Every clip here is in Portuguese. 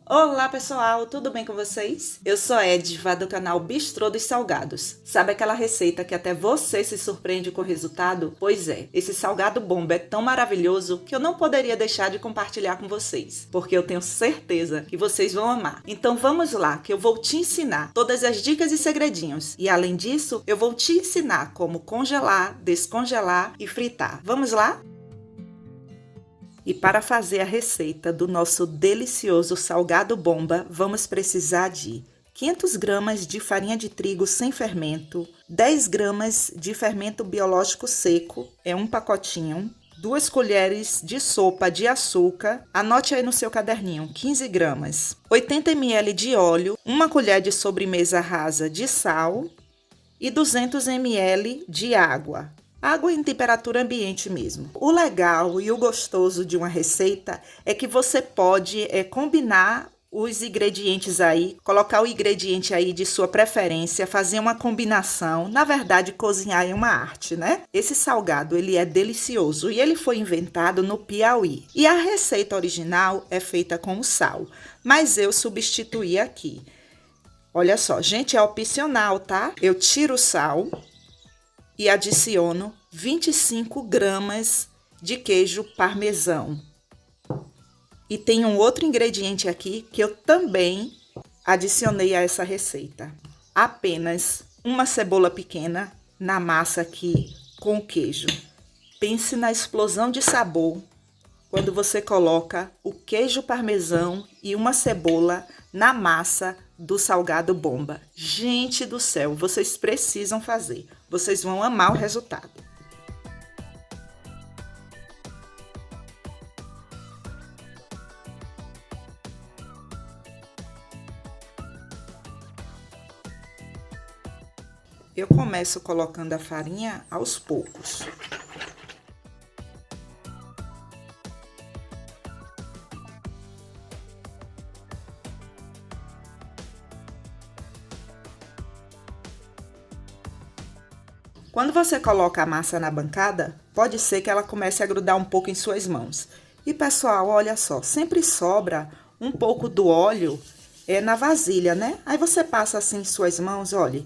Olá pessoal, tudo bem com vocês? Eu sou Edva do canal Bistrô dos Salgados. Sabe aquela receita que até você se surpreende com o resultado? Pois é, esse salgado bomba é tão maravilhoso que eu não poderia deixar de compartilhar com vocês, porque eu tenho certeza que vocês vão amar. Então vamos lá, que eu vou te ensinar todas as dicas e segredinhos. E além disso, eu vou te ensinar como congelar, descongelar e fritar. Vamos lá? E para fazer a receita do nosso delicioso salgado bomba, vamos precisar de 500 gramas de farinha de trigo sem fermento, 10 gramas de fermento biológico seco, é um pacotinho, 2 colheres de sopa de açúcar, anote aí no seu caderninho, 15 gramas, 80 ml de óleo, 1 colher de sobremesa rasa de sal e 200 ml de água. Água em temperatura ambiente mesmo. O legal e o gostoso de uma receita é que você pode combinar os ingredientes aí, colocar o ingrediente aí de sua preferência, fazer uma combinação. Na verdade, cozinhar é uma arte, né? Esse salgado, ele é delicioso e ele foi inventado no Piauí. E a receita original é feita com o sal, mas eu substituí aqui. Olha só, gente, é opcional, tá? Eu tiro o sal e adiciono 25 gramas de queijo parmesão. E tem um outro ingrediente aqui que eu também adicionei a essa receita. Apenas uma cebola pequena na massa aqui com o queijo. Pense na explosão de sabor quando você coloca o queijo parmesão e uma cebola na massa do salgado bomba. Gente do céu, vocês precisam fazer. Vocês vão amar o resultado. Eu começo colocando a farinha aos poucos. Quando você coloca a massa na bancada, pode ser que ela comece a grudar um pouco em suas mãos. E pessoal, olha só, sempre sobra um pouco do óleo na vasilha, né? Aí você passa assim em suas mãos, olha.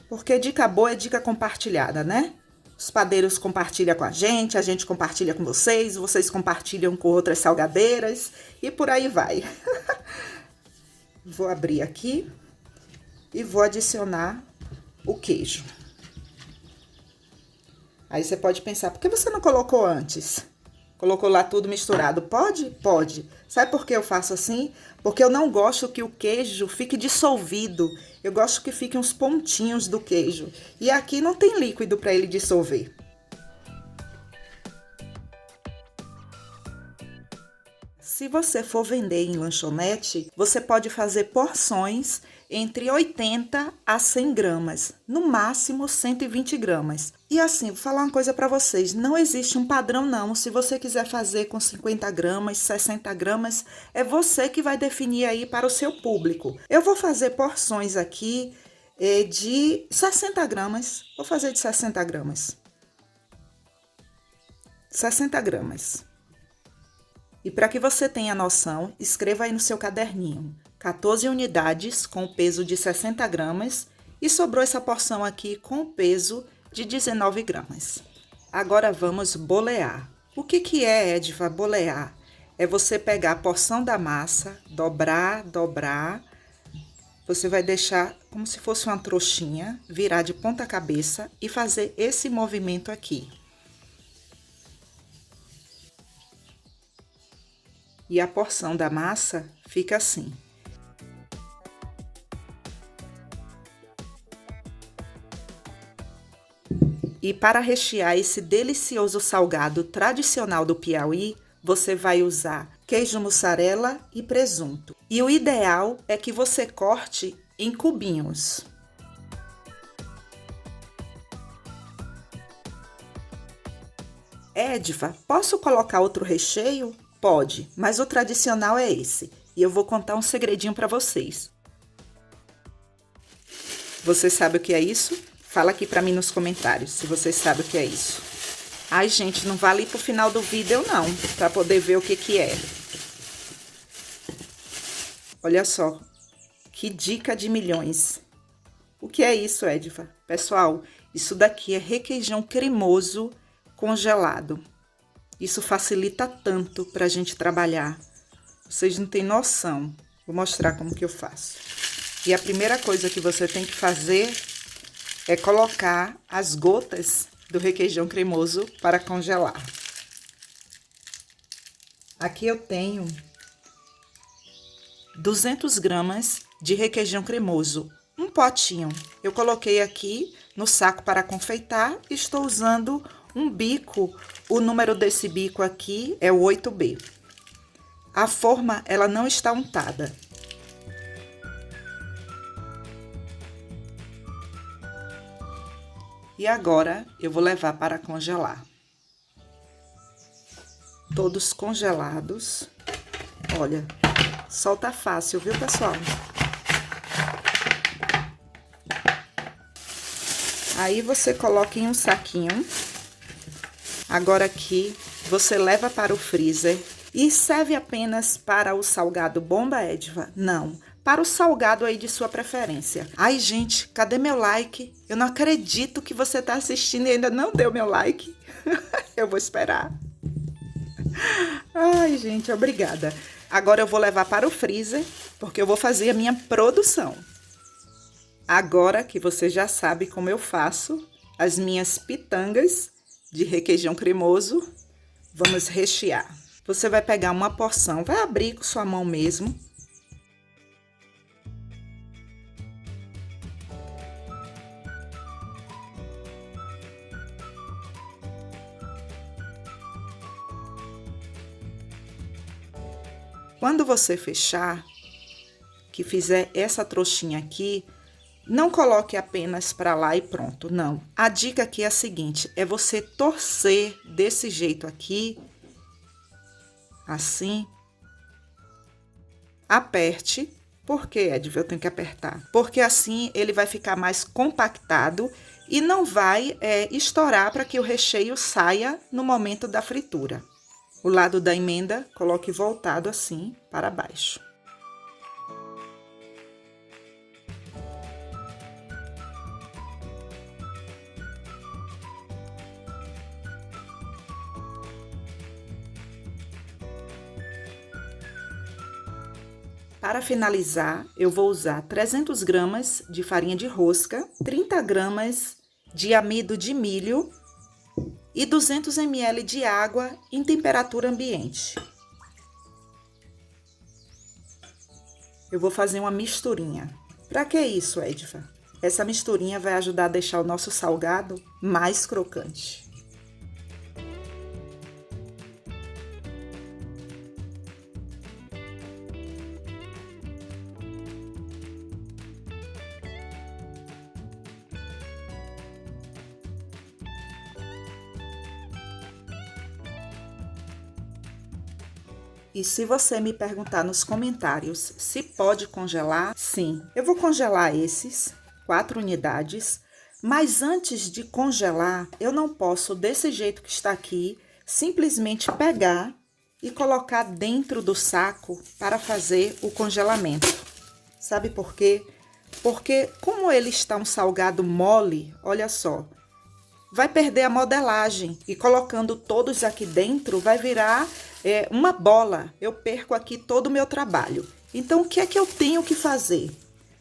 Porque dica boa é dica compartilhada, né? Os padeiros compartilham com a gente compartilha com vocês compartilham com outras salgadeiras e por aí vai. Vou abrir aqui e vou adicionar o queijo. Aí você pode pensar, por que você não colocou antes? Colocou lá tudo misturado. Pode? Pode. Sabe por que eu faço assim? Porque eu não gosto que o queijo fique dissolvido. Eu gosto que fiquem uns pontinhos do queijo. E aqui não tem líquido para ele dissolver. Se você for vender em lanchonete, você pode fazer porções entre 80 a 100 gramas, no máximo 120 gramas. E assim, vou falar uma coisa para vocês, não existe um padrão não. Se você quiser fazer com 50 gramas, 60 gramas, é você que vai definir aí para o seu público. Eu vou fazer porções aqui de 60 gramas, vou fazer de 60 gramas. 60 gramas. E para que você tenha noção, escreva aí no seu caderninho, 14 unidades com o peso de 60 gramas e sobrou essa porção aqui com o peso de 19 gramas. Agora vamos bolear. O que é, Edva, bolear? É você pegar a porção da massa, dobrar, você vai deixar como se fosse uma trouxinha, virar de ponta cabeça e fazer esse movimento aqui. E a porção da massa fica assim. E para rechear esse delicioso salgado tradicional do Piauí, você vai usar queijo mussarela e presunto. E o ideal é que você corte em cubinhos. Edva, posso colocar outro recheio? Pode, mas o tradicional é esse. E eu vou contar um segredinho para vocês. Você sabe o que é isso? Fala aqui para mim nos comentários, se você sabe o que é isso. Ai, gente, não vale ir pro final do vídeo, não, para poder ver o que é. Olha só, que dica de milhões. O que é isso, Edva? Pessoal, isso daqui é requeijão cremoso congelado. Isso facilita tanto para a gente trabalhar. Vocês não têm noção. Vou mostrar como que eu faço. E a primeira coisa que você tem que fazer é colocar as gotas do requeijão cremoso para congelar. Aqui eu tenho 200 gramas de requeijão cremoso, um potinho. Eu coloquei aqui no saco para confeitar e estou usando um bico. O número desse bico aqui é o 8B. A forma, ela não está untada. E agora eu vou levar para congelar. Todos congelados. Olha, solta fácil, viu, pessoal? Aí você coloca em um saquinho. Agora aqui você leva para o freezer. E serve apenas para o salgado bomba, Edva? Não, para o salgado aí de sua preferência. Ai, gente, cadê meu like? Eu não acredito que você está assistindo e ainda não deu meu like. Eu vou esperar. Ai, gente, obrigada. Agora eu vou levar para o freezer, porque eu vou fazer a minha produção. Agora que você já sabe como eu faço as minhas pitangas de requeijão cremoso, vamos rechear. Você vai pegar uma porção, vai abrir com sua mão mesmo. Quando você fechar, que fizer essa trouxinha aqui, não coloque apenas para lá e pronto, não. A dica aqui é a seguinte, é você torcer desse jeito aqui, assim. Aperte. Por que, Edva, eu tenho que apertar? Porque assim ele vai ficar mais compactado e não vai estourar para que o recheio saia no momento da fritura. O lado da emenda, coloque voltado assim para baixo. Para finalizar, eu vou usar 300 gramas de farinha de rosca, 30 gramas de amido de milho e 200 ml de água em temperatura ambiente. Eu vou fazer uma misturinha. Para que isso, Edva? Essa misturinha vai ajudar a deixar o nosso salgado mais crocante. E se você me perguntar nos comentários se pode congelar, sim. Eu vou congelar esses 4 unidades, mas antes de congelar, eu não posso, desse jeito que está aqui, simplesmente pegar e colocar dentro do saco para fazer o congelamento. Sabe por quê? Porque como ele está um salgado mole, olha só, vai perder a modelagem e colocando todos aqui dentro vai virar uma bola. Eu perco aqui todo o meu trabalho. Então, o que é que eu tenho que fazer?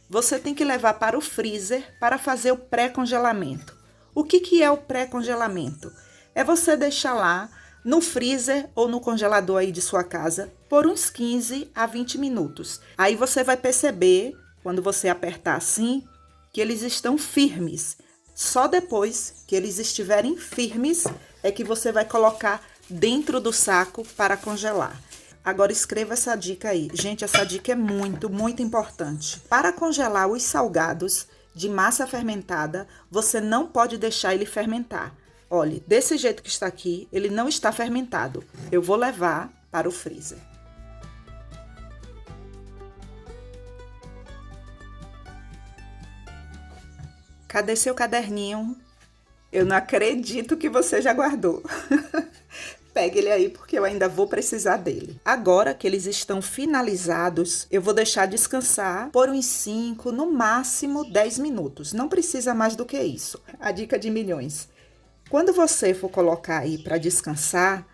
Você tem que levar para o freezer para fazer o pré-congelamento. O que é o pré-congelamento? É você deixar lá no freezer ou no congelador aí de sua casa por uns 15 a 20 minutos. Aí você vai perceber, quando você apertar assim, que eles estão firmes. Só depois que eles estiverem firmes é que você vai colocar dentro do saco para congelar. Agora escreva essa dica aí. Gente, essa dica é muito, muito importante. Para congelar os salgados de massa fermentada, você não pode deixar ele fermentar. Olha, desse jeito que está aqui, ele não está fermentado. Eu vou levar para o freezer. Cadê seu caderninho? Eu não acredito que você já guardou. Pegue ele aí porque eu ainda vou precisar dele. Agora que eles estão finalizados, eu vou deixar descansar por uns 5, no máximo 10 minutos. Não precisa mais do que isso. A dica de milhões. Quando você for colocar aí para descansar,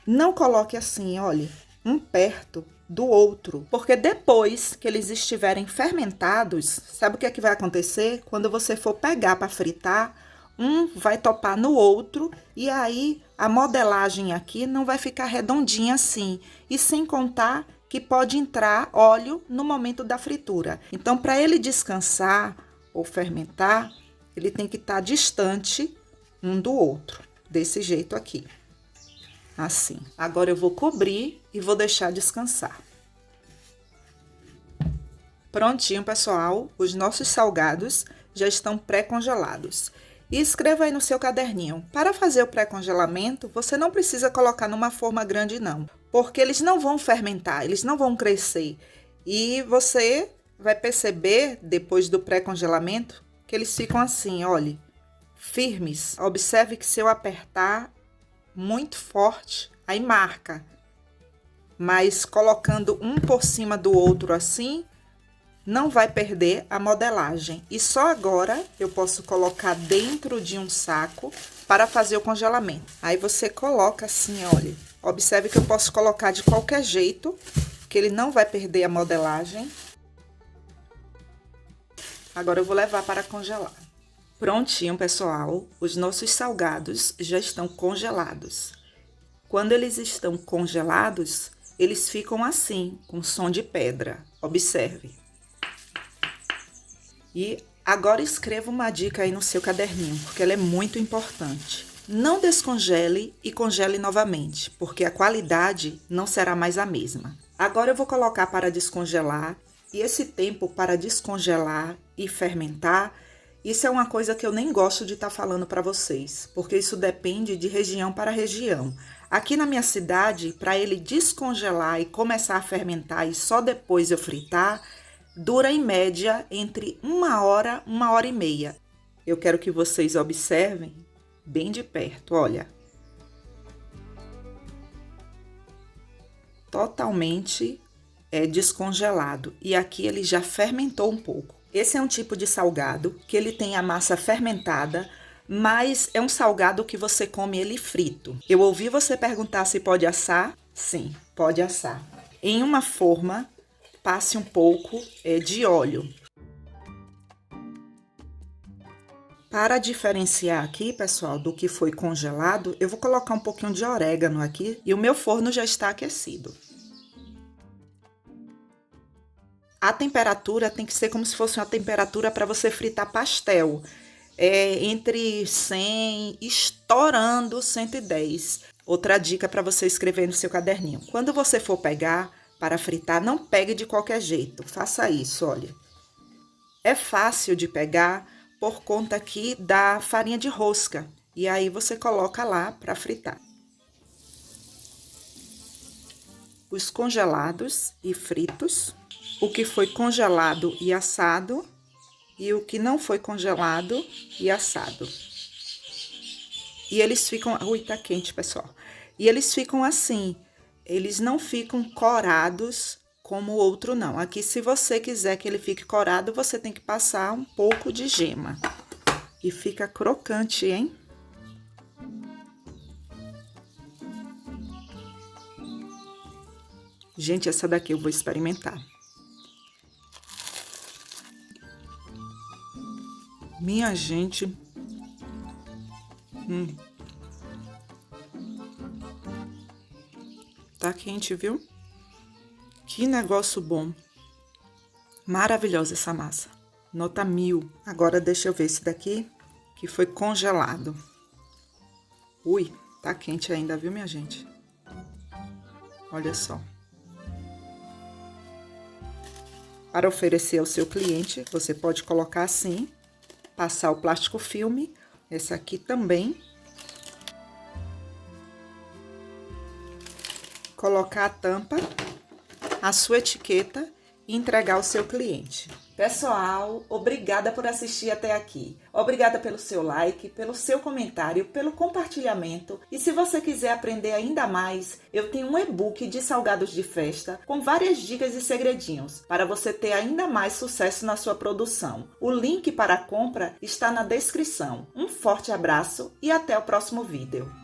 não coloque assim, olhe, um perto do outro, porque depois que eles estiverem fermentados, sabe o que é que vai acontecer? Quando você for pegar para fritar, um vai topar no outro e aí a modelagem aqui não vai ficar redondinha assim. E sem contar que pode entrar óleo no momento da fritura. Então, para ele descansar ou fermentar, ele tem que estar distante um do outro, desse jeito aqui. Assim. Agora eu vou cobrir e vou deixar descansar. Prontinho, pessoal. Os nossos salgados já estão pré-congelados. E escreva aí no seu caderninho. Para fazer o pré-congelamento, você não precisa colocar numa forma grande, não. Porque eles não vão fermentar, eles não vão crescer. E você vai perceber, depois do pré-congelamento, que eles ficam assim, olha, firmes. Observe que se eu apertar muito forte, aí marca. Mas colocando um por cima do outro assim, não vai perder a modelagem. E só agora eu posso colocar dentro de um saco para fazer o congelamento. Aí você coloca assim, olha. Observe que eu posso colocar de qualquer jeito, que ele não vai perder a modelagem. Agora eu vou levar para congelar. Prontinho, pessoal. Os nossos salgados já estão congelados. Quando eles estão congelados, eles ficam assim, com som de pedra. Observe. E agora escreva uma dica aí no seu caderninho, porque ela é muito importante. Não descongele e congele novamente, porque a qualidade não será mais a mesma. Agora eu vou colocar para descongelar, e esse tempo para descongelar e fermentar, isso é uma coisa que eu nem gosto de estar falando para vocês, porque isso depende de região para região. Aqui na minha cidade, para ele descongelar e começar a fermentar e só depois eu fritar, dura em média entre 1 hora, 1 hora e meia. Eu quero que vocês observem bem de perto, olha. Totalmente descongelado. E aqui ele já fermentou um pouco. Esse é um tipo de salgado que ele tem a massa fermentada, mas é um salgado que você come ele frito. Eu ouvi você perguntar se pode assar? Sim, pode assar. Em uma forma, passe um pouco de óleo. Para diferenciar aqui, pessoal, do que foi congelado, eu vou colocar um pouquinho de orégano aqui e o meu forno já está aquecido. A temperatura tem que ser como se fosse uma temperatura para você fritar pastel. Entre 100 estourando 110. Outra dica para você escrever no seu caderninho. Quando você for pegar para fritar, não pegue de qualquer jeito. Faça isso, olha. É fácil de pegar por conta aqui da farinha de rosca. E aí você coloca lá para fritar. Os congelados e fritos. O que foi congelado e assado. E o que não foi congelado e assado. E eles ficam... Ui, tá quente, pessoal. E eles ficam assim. Eles não ficam corados como o outro, não. Aqui, se você quiser que ele fique corado, você tem que passar um pouco de gema. E fica crocante, hein? Gente, essa daqui eu vou experimentar. Minha gente. Tá quente, viu? Que negócio bom. Maravilhosa essa massa. Nota 1000. Agora deixa eu ver esse daqui, que foi congelado. Ui, tá quente ainda, viu, minha gente? Olha só. Para oferecer ao seu cliente, você pode colocar assim, passar o plástico filme, esse aqui também. Colocar a tampa, a sua etiqueta e entregar ao seu cliente. Pessoal, obrigada por assistir até aqui. Obrigada pelo seu like, pelo seu comentário, pelo compartilhamento. E se você quiser aprender ainda mais, eu tenho um e-book de salgados de festa com várias dicas e segredinhos para você ter ainda mais sucesso na sua produção. O link para a compra está na descrição. Um forte abraço e até o próximo vídeo.